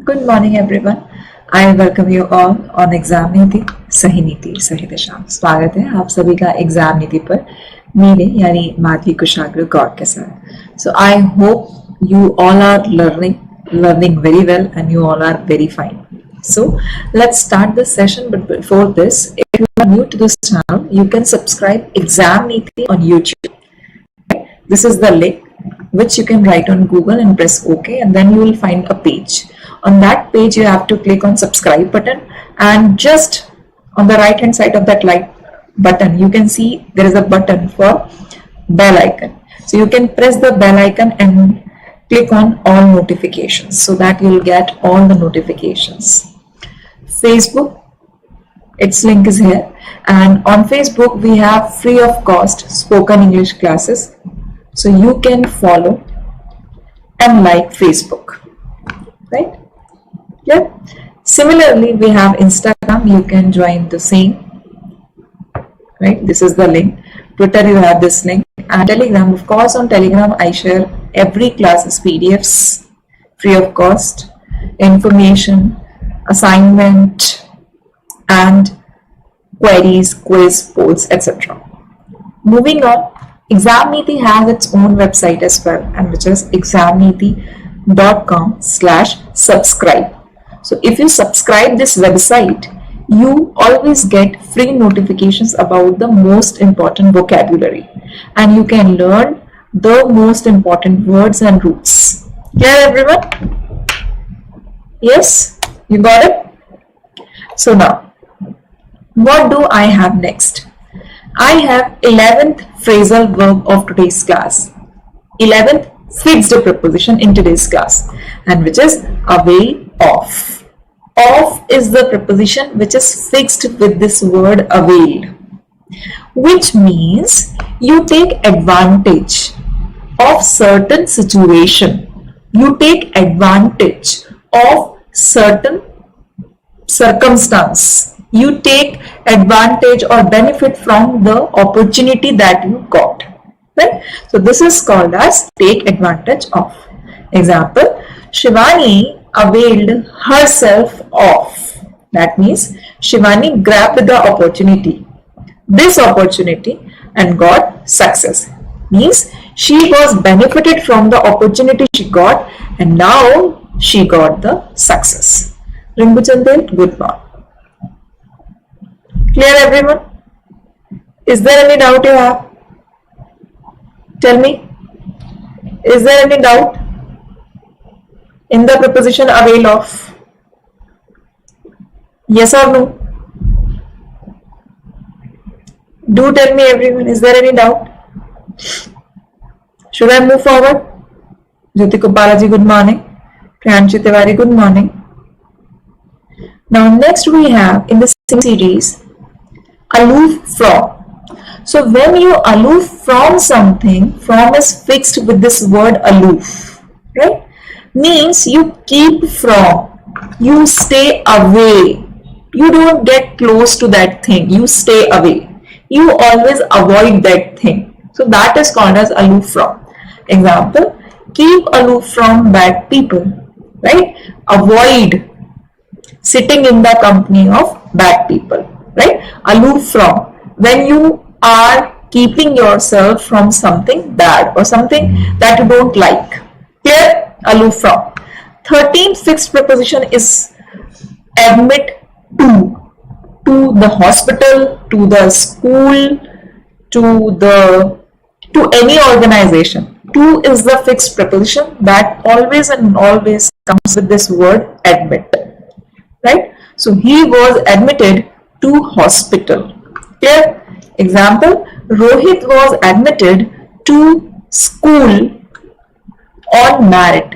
Good morning everyone. I welcome you all on Examneeti सही नीति सही दिशा। स्वागत है आप सभी का एग्जाम नीति पर मेरे यानी माधवी कुशाग्र गौर के साथ। So I hope you all are learning very well and you all are very fine. So let's start this session, but before this, if you are new to this channel, you can subscribe Examneeti on YouTube. This is the link which you can write on Google and press OK, and then you will find a page. On that page, you have to click on subscribe button, and just on the right hand side of that light button, you can see there is a button for bell icon. So you can press the bell icon and click on all notifications so that you will get all the notifications. Facebook, its link is here, and on Facebook we have free of cost spoken English classes, so you can follow and like Facebook, right? Yeah. Similarly, we have Instagram. You can join the same, right? This is the link. Twitter, you have this link, and Telegram. Of course, on Telegram I share every class's PDFs free of cost, information, assignment, and queries, quiz, polls, etc. Moving on, Examneeti has its own website as well, and which is examneeti.com/subscribe. So if you subscribe this website, you always get free notifications about the most important vocabulary, and you can learn the most important words and roots. Clear everyone? Yes, you got it? So now, what do I have next? I have 11th phrasal verb of today's class, 11th fixed preposition in today's class, and which is avail of. Of is the preposition which is fixed with this word avail, which means you take advantage of certain situation. You take advantage of certain circumstance. You take advantage or benefit from the opportunity that you got, right? So this is called as take advantage of. Example, Shivani availed herself of. That means Shivani grabbed the opportunity, this opportunity, and got success. Means she was benefited from the opportunity she got, and now she got the success. Rimbu Chandel, good morning. Clear everyone? Is there any doubt you have? Tell me. Is there any doubt in the preposition avail of? Yes or no? Do tell me everyone. Is there any doubt? Should I move forward? Jyoti Balaji, good morning. Priyanshi Tiwari, good morning. Now next we have in the same series aloof from. So when you aloof from something, from is fixed with this word aloof, right? Means you keep from, you stay away, you don't get close to that thing, you stay away, you always avoid that thing. So that is called as aloof from. Example, keep aloof from bad people, right? Avoid sitting in the company of bad people, right? Aloof from, when you are keeping yourself from something bad or something that you don't like. Clear? Aloof from. 13th fixed preposition is admit to the hospital, to the school, to any organization. To is the fixed preposition that always and always comes with this word admit, right? So he was admitted to hospital. Clear? Example, Rohit was admitted to school on merit.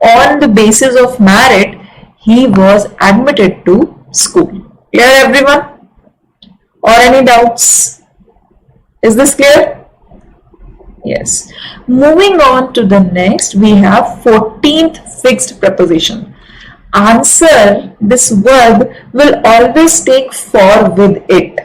On the basis of merit, he was admitted to school. Clear everyone? Or any doubts? Is this clear? Yes. Moving on to the next, we have 14th fixed preposition. Answer, this verb will always take for with it.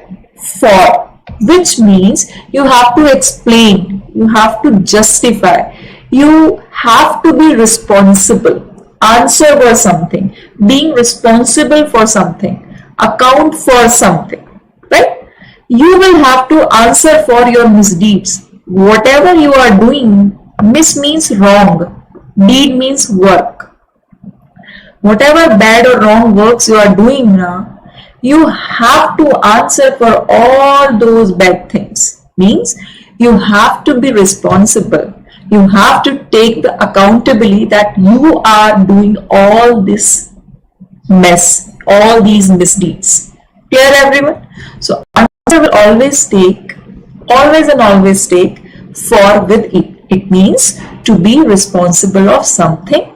For, which means you have to explain, you have to justify, you have to be responsible. answer for something, being responsible for something, account for something, right? You will have to answer for your misdeeds. Whatever you are doing, mis means wrong, deed means work. Whatever bad or wrong works you are doing now, you have to answer for all those bad things. Means you have to be responsible. You have to take the accountability that you are doing all this mess, all these misdeeds. Clear, everyone? So answer will always take, always and always take for with it. It means to be responsible of something,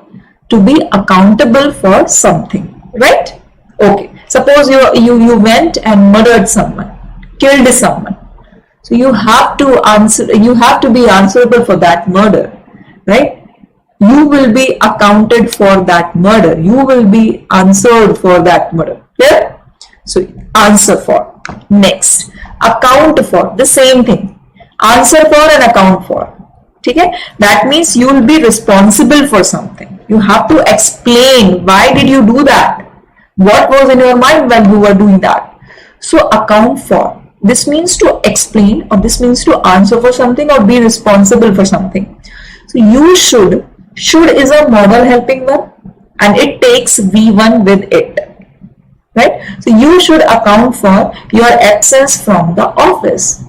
to be accountable for something, right? Okay. Suppose you went and murdered someone, killed someone. So you have to answer, you have to be answerable for that murder, right? You will be accounted for that murder. You will be answered for that murder. Clear? So answer for. Next, account for. The same thing. Answer for and account for. Okay? That means you will be responsible for something. You have to explain why did you do that? What was in your mind when you were doing that? So account for. This means to explain, or this means to answer for something or be responsible for something. So you should is a modal helping verb and it takes V1 with it, right? So you should account for your absence from the office.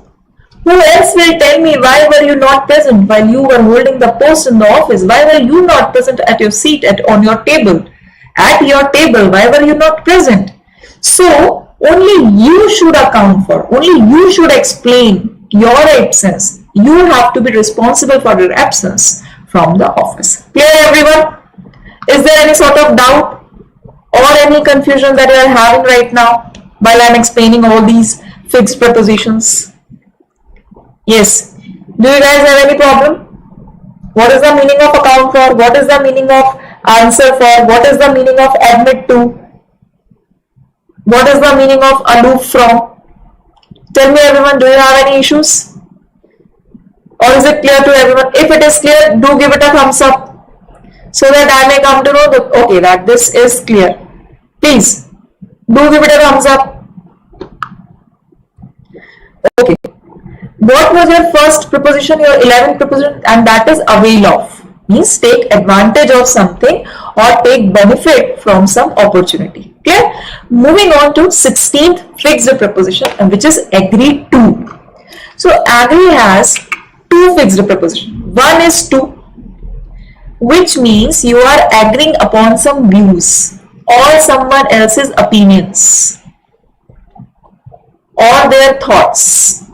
Who else will tell me why were you not present while you were holding the post in the office? Why were you not present at your seat, on your table? At your table, why were you not present? So only you should account for, only you should explain your absence. You have to be responsible for your absence from the office. Clear, everyone? Is there any sort of doubt or any confusion that you are having right now while I am explaining all these fixed prepositions? Yes. Do you guys have any problem? What is the meaning of account for? What is the meaning of answer for? What is the meaning of admit to? What is the meaning of aloof from? Tell me, everyone, do you have any issues? Or is it clear to everyone? If it is clear, do give it a thumbs up so that I may come to know that, okay, that this is clear. Please, do give it a thumbs up. Okay. What was your first preposition, your 11th preposition? And that is avail of. Means take advantage of something or take benefit from some opportunity. Okay? Moving on to 16th fixed preposition, which is agree to. So agree has two fixed prepositions. One is to, which means you are agreeing upon some views or someone else's opinions or their thoughts.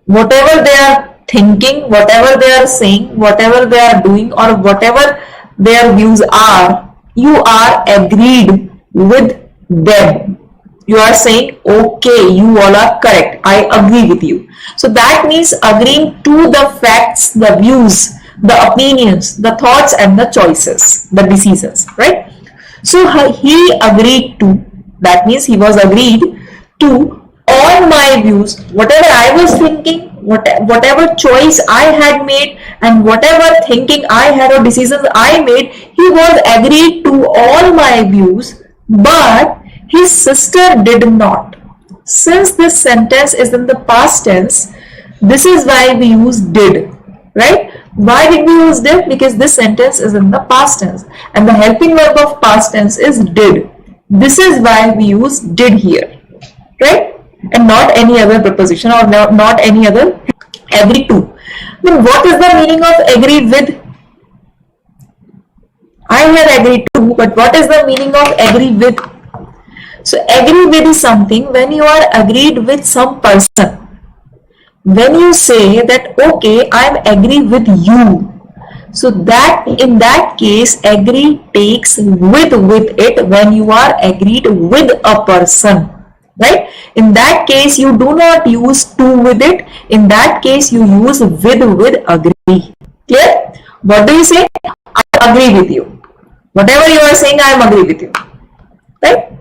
Whatever they are thinking, whatever they are saying, whatever they are doing, or whatever their views are, you are agreed with them. You are saying, okay, you all are correct. I agree with you. So that means agreeing to the facts, the views, the opinions, the thoughts, and the choices, the decisions, right? So he agreed to, that means he was agreed to all my views, whatever I was thinking, whatever choice I had made, and whatever thinking I had or decisions I made, he was agreed to all my views, but his sister did not. Since this sentence is in the past tense, this is why we use did, right? Why did we use did? Because this sentence is in the past tense and the helping verb of past tense is did. This is why we use did here, right? And not any other preposition or not any other agree to. Then what is the meaning of agree with? I have agreed to, but what is the meaning of agree with? So agree with is something when you are agreed with some person. When you say that okay, I am agree with you. So that in that case agree takes with it when you are agreed with a person. Right? In that case, you do not use to with it. In that case, you use with agree. Clear? What do you say? I agree with you. Whatever you are saying, I am agree with you. Right?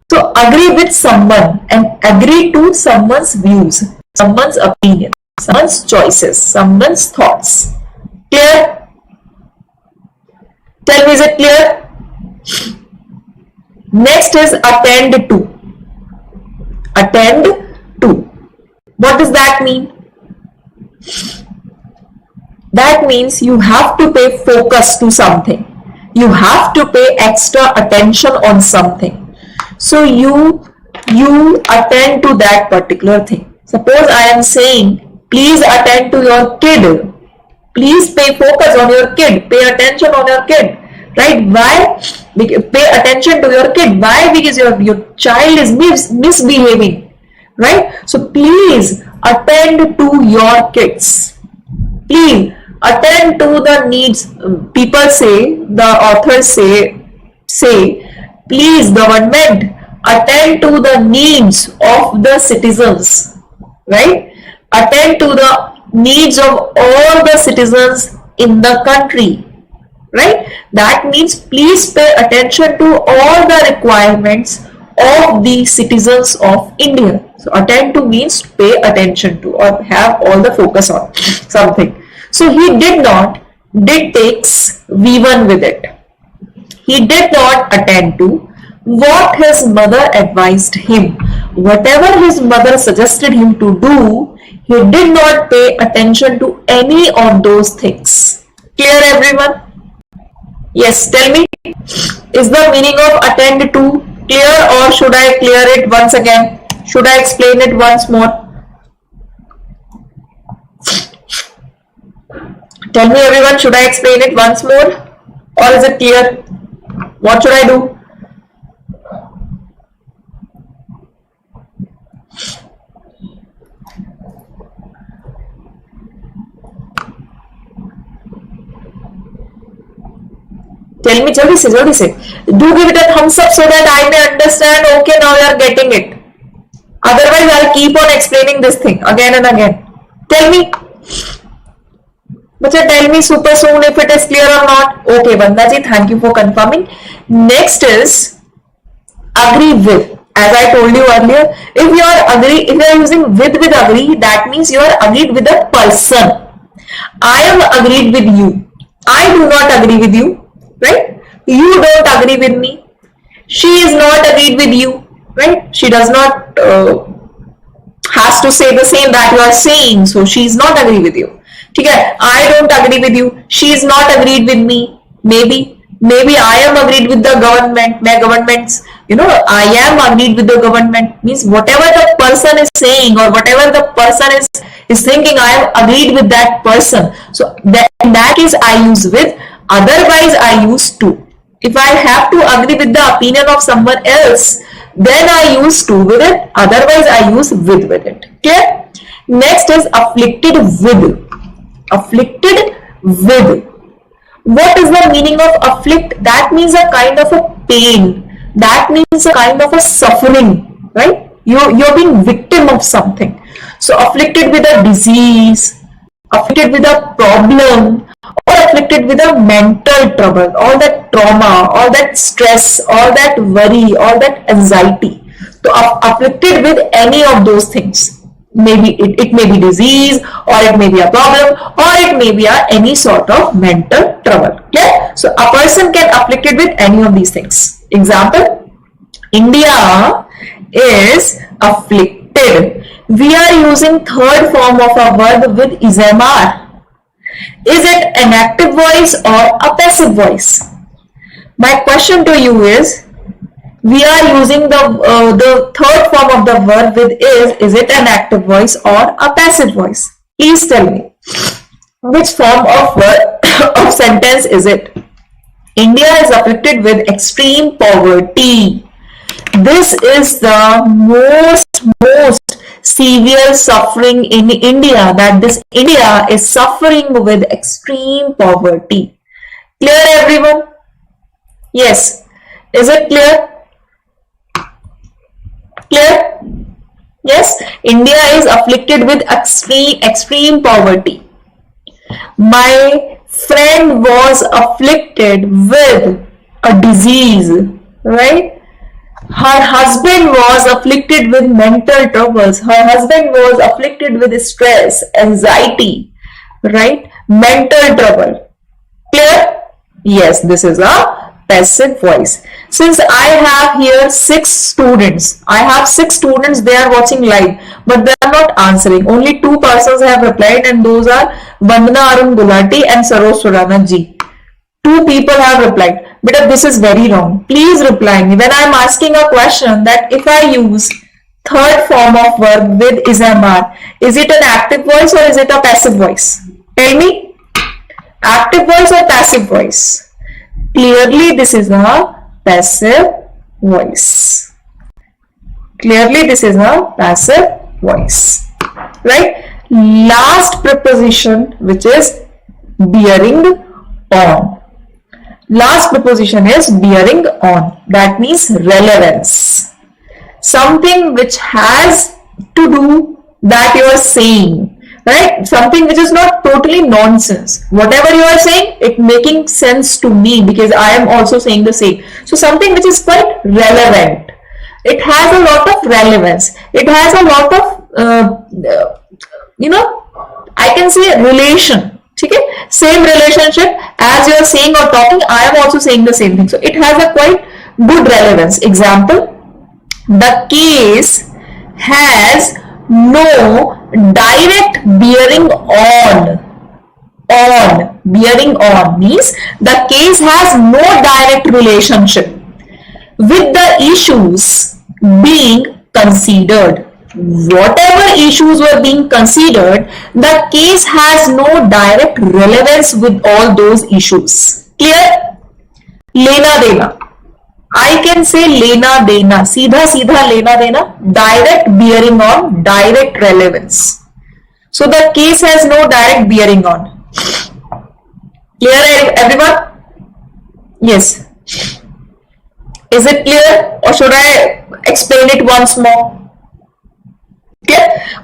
So, agree with someone and agree to someone's views, someone's opinion, someone's choices, someone's thoughts. Clear? Tell me, is it clear? Next is attend to. Attend to. What does that mean? That means you have to pay focus to something. You have to pay extra attention on something. So you attend to that particular thing. Suppose I am saying, please attend to your kid. Please pay focus on your kid. Pay attention on your kid. Right? Why? Pay attention to your kid. Why? Because your child is misbehaving. Right? So please attend to your kids. Please attend to the needs. People say, the authors say, please government, attend to the needs of the citizens. Right? Attend to the needs of all the citizens in the country. Right? That means please pay attention to all the requirements of the citizens of India. So attend to means pay attention to or have all the focus on something. So he did takes V1 with it. He did not attend to what his mother advised him. Whatever his mother suggested him to do, he did not pay attention to any of those things. Clear, everyone? Yes, tell me, is the meaning of attend to clear, or should I clear it once again? Should I explain it once more? Tell me, everyone, should I explain it once more, or is it clear? What should I do? Tell me, jaldi se. Do give it a thumbs up so that I may understand. Okay, now you are getting it. Otherwise, I'll keep on explaining this thing again and again. Tell me. Bacha, tell me super soon if it is clear or not. Okay, Vandaji, thank you for confirming. Next is agree with. As I told you earlier, if you are using with agree, that means you are agreed with a person. I am agreed with you. I do not agree with you. Right? You don't agree with me. She is not agreed with you. Right? She does not has to say the same that you are saying. So she is not agree with you. Okay? I don't agree with you. She is not agreed with me. Maybe I am agreed with the government. I am agreed with the government. Means whatever the person is saying or whatever the person is thinking, I am agreed with that person. So in that case, I use with. Otherwise, I use to. If I have to agree with the opinion of someone else, then I use to with it. Otherwise, I use with it. Okay? Next is afflicted with. Afflicted with. What is the meaning of afflict? That means a kind of a pain. That means a kind of a suffering. Right? You're being victim of something. So afflicted with a disease, afflicted with a problem, or afflicted with a mental trouble, all that trauma, all that stress, all that worry, all that anxiety. So afflicted with any of those things. Maybe it may be disease, or it may be a problem, or it may be any sort of mental trouble. Okay? So a person can afflicted with any of these things. Example, India is afflicted. We are using third form of a verb with ismr. Is it an active voice or a passive voice? My question to you is, we are using the third form of the verb with is it an active voice or a passive voice? Please tell me, which form of verb of sentence is it? India is afflicted with extreme poverty. This is the most severe suffering in India, that this India is suffering with extreme poverty. Clear, everyone? Yes. Is it clear? Clear? Yes. India is afflicted with extreme poverty. My friend was afflicted with a disease, right? Her husband was afflicted with mental troubles. Her husband was afflicted with stress, anxiety, right? Mental trouble. Clear? Yes, this is a passive voice. Since I have here 6 students, I have 6 students, they are watching live, but they are not answering. Only 2 persons have replied, and those are Vandana Arun Gulati and Saroj Surana Ji. 2 people have replied. But this is very wrong. Please reply me. When I am asking a question that if I use third form of verb with ismr, is it an active voice or is it a passive voice? Tell me. Active voice or passive voice? Clearly this is a passive voice. Clearly this is a passive voice. Right? Last preposition, which is bearing on. Last preposition is bearing on. That means relevance. Something which has to do that you are saying, right? Something which is not totally nonsense. Whatever you are saying, it making sense to me because I am also saying the same. So something which is quite relevant. It has a lot of relevance. It has a lot of, I can say relation. Okay? Same relationship as you are saying or talking, I am also saying the same thing. So it has a quite good relevance. Example, the case has no direct bearing on. Bearing on means the case has no direct relationship with the issues being considered. Whatever issues were being considered, the case has no direct relevance with all those issues. Clear? Lena dena. I can say lena dena. Seedha seedha lena dena. Direct bearing on, direct relevance. So the case has no direct bearing on. Clear, everyone? Yes. Is it clear, or should I explain it once more?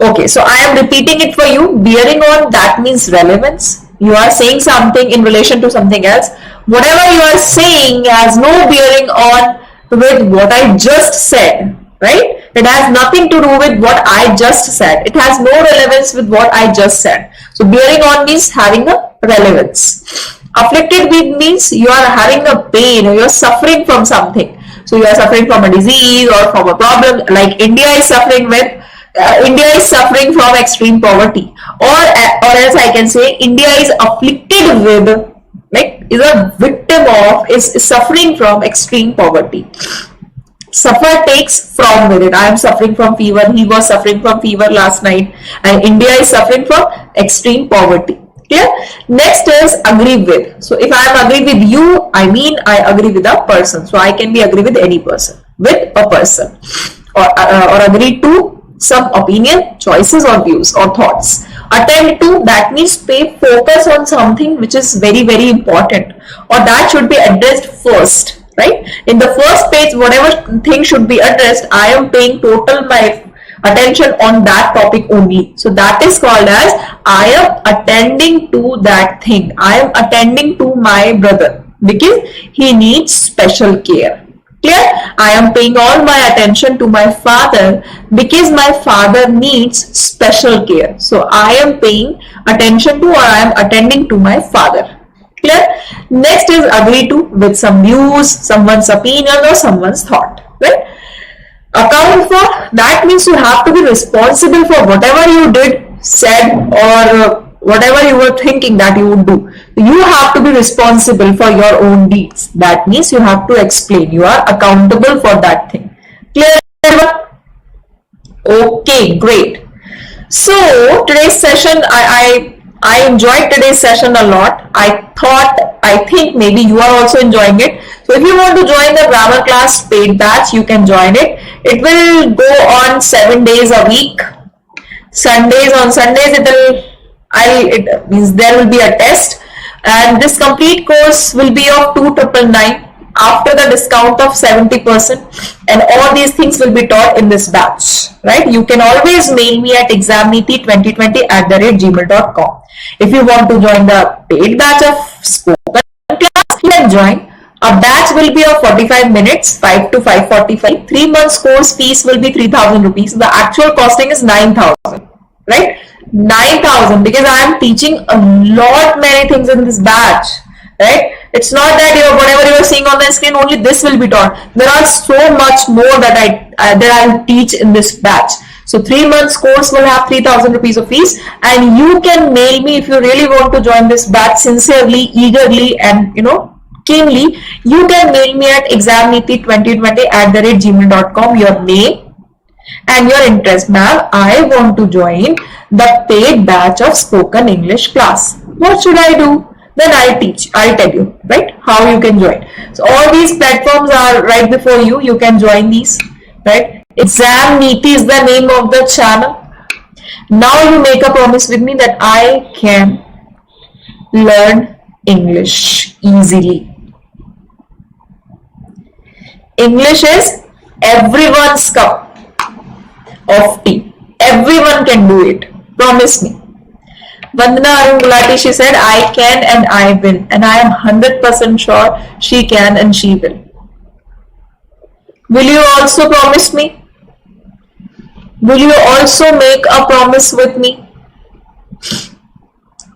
Okay, so I am repeating it for you. Bearing on, that means relevance. You are saying something in relation to something else. Whatever you are saying has no bearing on with what I just said, right? It has nothing to do with what I just said. It has no relevance with what I just said. So bearing on means having a relevance. Afflicted with means you are having a pain or you are suffering from something. So you are suffering from a disease or from a problem, like India is suffering from extreme poverty, or else I can say India is afflicted with, like is a victim of, is suffering from extreme poverty. Suffer takes from with it. I am suffering from fever, he was suffering from fever last night, and India is suffering from extreme poverty. Clear? Next is agree with. So if I am agree with you, I mean I agree with a person. So I can be agree with any person, with a person, or agree to some opinion, choices or views or thoughts. Attend to, that means pay focus on something which is very, very important, or that should be addressed first, right? In the first page, whatever thing should be addressed, I am paying total my attention on that topic only. So that is called as I am attending to that thing. I am attending to my brother because he needs special care. Clear? I am paying all my attention to my father because my father needs special care. So I am paying attention to, or I am attending to my father. Clear? Next is agree to with some views, someone's opinion or someone's thought. Right? Account for, that means you have to be responsible for whatever you did, said, or whatever you were thinking that you would do. You have to be responsible for your own deeds. That means you have to explain. You are accountable for that thing. Clear? Okay, great. So today's session, I enjoyed today's session a lot. I think maybe you are also enjoying it. So if you want to join the grammar class paid batch, you can join it. It will go on 7 days a week. On Sundays it means there will be a test, and this complete course will be of 2,999 after the discount of 70%, and all these things will be taught in this batch, right? You can always mail me at examneeti2020@gmail.com. If you want to join the paid batch of spoken class, you can join. A batch will be of 45 minutes, 5 to 5:45. 3 months course fees will be 3,000 rupees. The actual costing is 9,000, right? 9,000, because I am teaching a lot many things in this batch, right? It's not that whatever you are seeing on the screen, only this will be taught. There are so much more that I'll teach in this batch. So 3 months course will have 3,000 rupees of fees, and you can mail me if you really want to join this batch sincerely, eagerly, and keenly. You can mail me at examneeti2020@gmail.com your name and your interest. Ma'am, I want to join the paid batch of spoken English class. What should I do? Then I'll tell you, right, how you can join. So all these platforms are right before you. You can join these, right? Examneeti is the name of the channel. Now you make a promise with me that I can learn English easily. English is everyone's cup of tea. Everyone can do it. Promise me. Vandana Arun Gulati, she said, I can and I will. And I am 100% sure she can and she will. Will you also promise me? Will you also make a promise with me?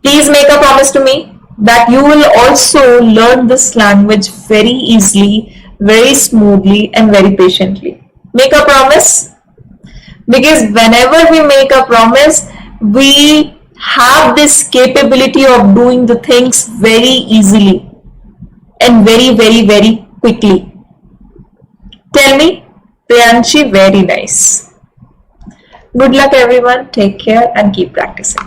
Please make a promise to me that you will also learn this language very easily, very smoothly, and very patiently. Make a promise. Because whenever we make a promise, we have this capability of doing the things very easily and very, very, very quickly. Tell me, Priyanshi, very nice. Good luck everyone. Take care and keep practicing.